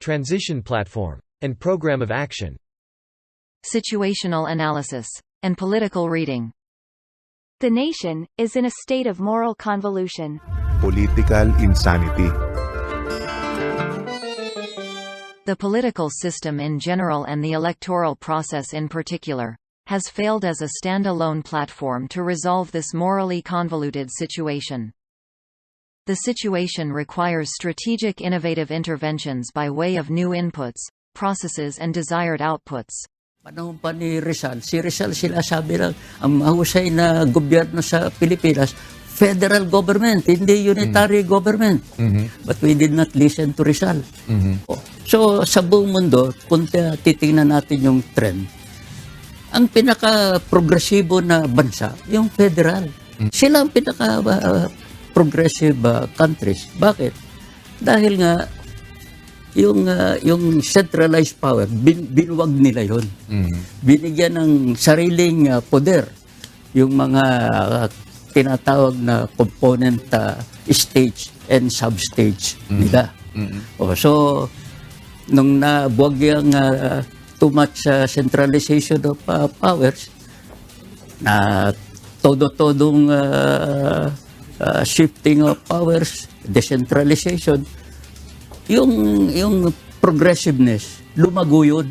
Transition platform and program of action. Situational analysis and political reading. The nation is in a state of moral convolution. Political insanity. The political system in general and the electoral process in particular has failed as a standalone platform to resolve this morally convoluted situation. The situation requires strategic innovative interventions by way of new inputs, processes and desired outputs. Panahon pa ni Rizal, si Rizal sila sabi lang, ang mahusay na gobyerno sa Pilipinas, federal government, hindi unitary government. But we did not listen to Rizal. So sa buong mundo, kung titingnan natin yung trend, ang pinaka-progresibo na bansa, yung federal. Sila ang progressive countries. Bakit? Dahil nga yung centralized power binuwag nila yon. Binigyan ng sariling poder yung mga tinatawag na component stage and substage nila. So nung nabuwag yung too much centralization of powers, na todo-todong shifting of powers, decentralization, yung progressiveness, lumago yun.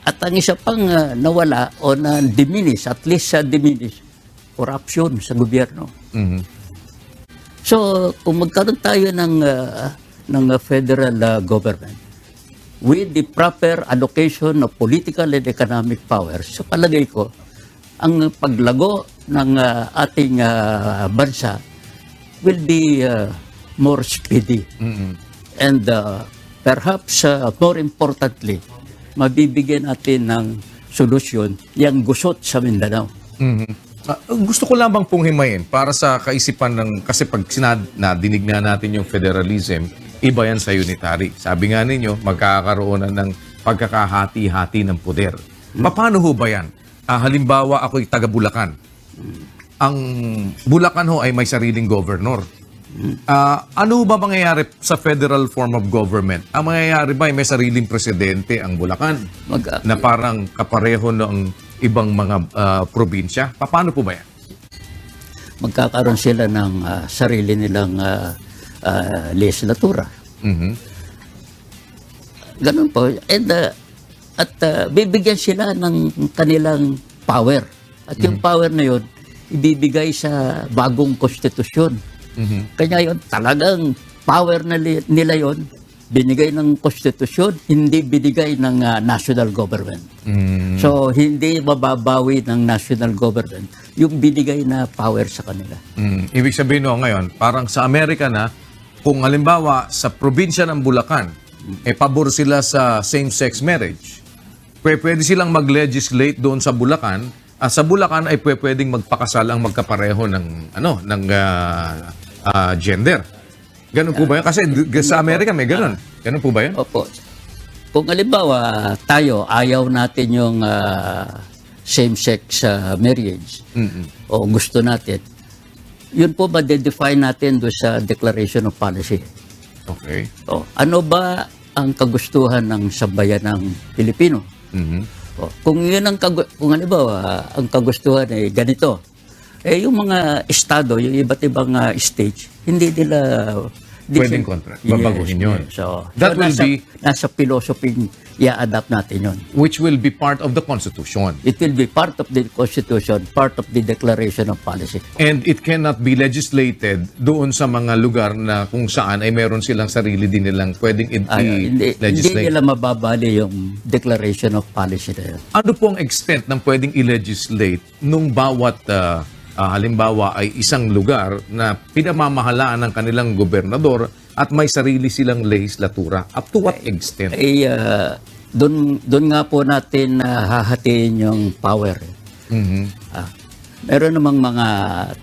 At ang isa pang nawala o na-diminish, at least diminish, corruption sa gobyerno. So, kung magkaroon tayo ng federal government, with the proper allocation of political and economic powers, so palagay ko, ang paglago ng ating bansa will be more speedy. And perhaps more importantly, mabibigyan natin ng solusyon yung gusot sa Mindanao. Gusto ko lamang pong himayin para sa kaisipan ng, kasi pag nadinig na natin yung federalism, iba yan sa unitary. Sabi nga ninyo, magkakaroon ng pagkakahati-hati ng poder. Paano ho ba yan? Halimbawa, ako'y taga Bulacan. Ang Bulacan ho ay may sariling governor. Ano ba mangyayari sa federal form of government? Ang mangyayari ba ay may sariling presidente ang Bulacan na parang kapareho ng ibang mga probinsya? Paano po ba yan? Magkakaroon sila ng sarili nilang legislatura. Ganun po. And at bibigyan sila ng kanilang power. At yung power na yun, ibibigay sa bagong konstitusyon. Kaya yun, talagang power na nila yun, binigay ng konstitusyon, hindi binigay ng national government. So, hindi mababawi ng national government yung binigay na power sa kanila. Ibig sabihin no, ngayon, parang sa Amerika na, kung halimbawa sa probinsya ng Bulacan, pabor sila sa same-sex marriage, pwede silang mag-legislate doon sa Bulacan. Sa Bulacan ay pwedeng magpakasal ang magkapareho ng gender. Ganun po ba yun? Kasi sa Amerika may ganun. Ganun po ba yun? Opo. Kung halimbawa tayo, ayaw natin yung same-sex marriage o gusto natin, yun po ba de-define natin doon sa Declaration of Policy? Okay. O, ano ba ang kagustuhan ng sambayan ng Pilipino? Kung yun kung halimbawa, ang kagustuhan ay ganito, yung mga estado, yung iba't ibang stage, hindi nila pwedeng contract. Babaguhin yun. So, that will be nasa philosophy, i-adapt natin yun. Which will be part of the Constitution. It will be part of the Constitution, part of the Declaration of Policy. And it cannot be legislated doon sa mga lugar na kung saan ay meron silang sarili din nilang pwedeng i-legislate. Hindi nila mababali yung Declaration of Policy na yun. Ano pong extent ng pwedeng i-legislate nung bawat halimbawa ay isang lugar na pinamamahalaan ng kanilang gobernador at may sarili silang legislatura? Up to what extent? Doon nga po natin hahatiin yung power. Meron namang mga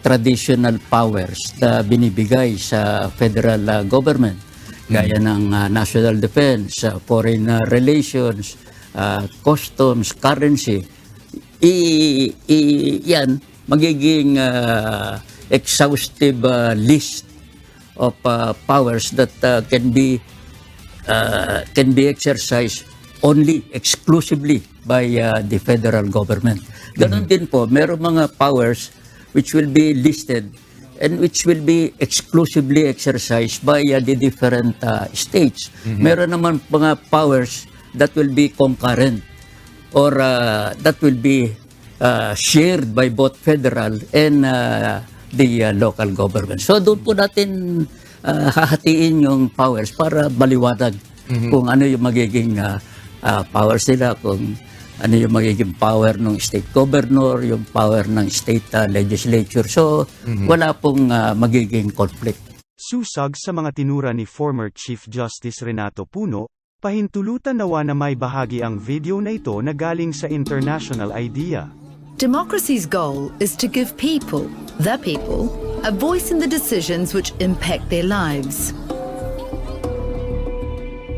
traditional powers na binibigay sa federal government, gaya ng national defense, foreign relations, customs, currency, yan, magiging exhaustive list of powers that can be exercised only, exclusively by the federal government. Ganon din po, meron mga powers which will be listed and which will be exclusively exercised by the different states. Meron naman mga powers that will be concurrent or that will be shared by both federal and the local government. So doon po natin hahatiin yung powers para baliwanag kung ano yung magiging powers nila, kung ano yung magiging power ng state governor, yung power ng state legislature. So wala pong magiging conflict. Susag sa mga tinura ni former Chief Justice Renato Puno, pahintulutan nawa na may bahagi ang video na ito na galing sa International IDEA. Democracy's goal is to give people, the people, a voice in the decisions which impact their lives.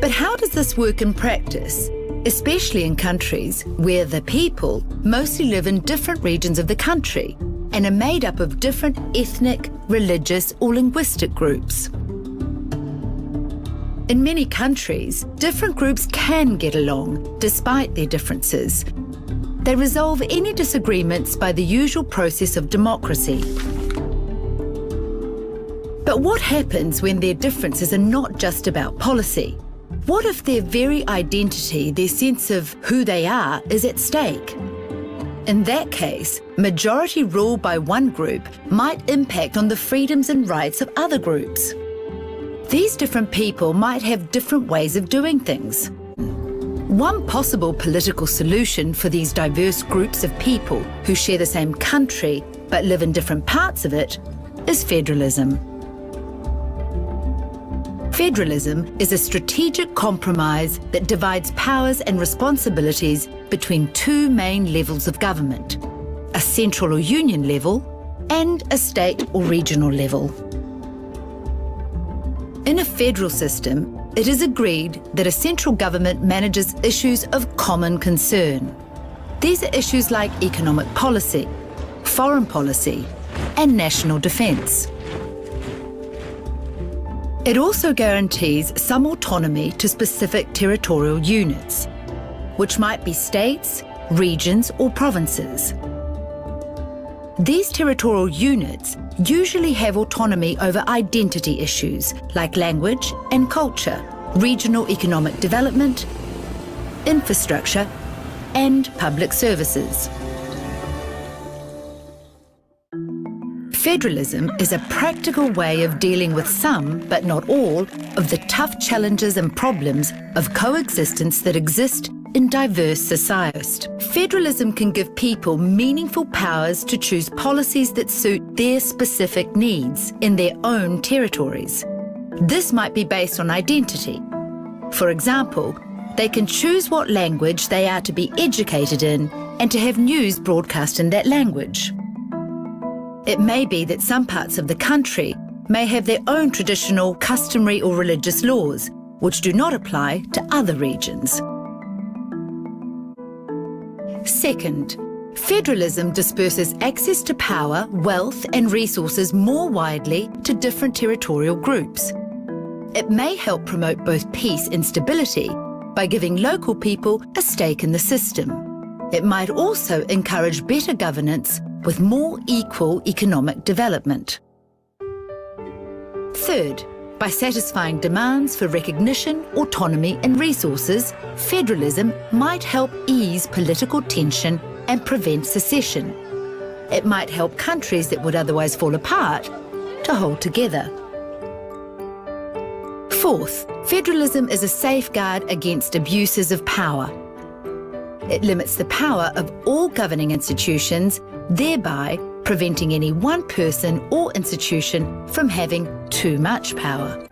But how does this work in practice, especially in countries where the people mostly live in different regions of the country and are made up of different ethnic, religious, or linguistic groups? In many countries, different groups can get along despite their differences. They resolve any disagreements by the usual process of democracy. But what happens when their differences are not just about policy? What if their very identity, their sense of who they are, is at stake? In that case, majority rule by one group might impact on the freedoms and rights of other groups. These different people might have different ways of doing things. One possible political solution for these diverse groups of people who share the same country but live in different parts of it is federalism. Federalism is a strategic compromise that divides powers and responsibilities between two main levels of government, a central or union level and a state or regional level. In a federal system, it is agreed that a central government manages issues of common concern. These are issues like economic policy, foreign policy, and national defence. It also guarantees some autonomy to specific territorial units, which might be states, regions, or provinces. These territorial units usually have autonomy over identity issues like language and culture, regional economic development, infrastructure, and public services. Federalism is a practical way of dealing with some, but not all, of the tough challenges and problems of coexistence that exist in diverse societies. Federalism can give people meaningful powers to choose policies that suit their specific needs in their own territories. This might be based on identity. For example, they can choose what language they are to be educated in and to have news broadcast in that language. It may be that some parts of the country may have their own traditional, customary or religious laws, which do not apply to other regions. Second, federalism disperses access to power, wealth and resources more widely to different territorial groups. It may help promote both peace and stability by giving local people a stake in the system. It might also encourage better governance with more equal economic development. Third, by satisfying demands for recognition, autonomy and resources, federalism might help ease political tension and prevent secession. It might help countries that would otherwise fall apart to hold together. Fourth, federalism is a safeguard against abuses of power. It limits the power of all governing institutions, thereby preventing any one person or institution from having too much power.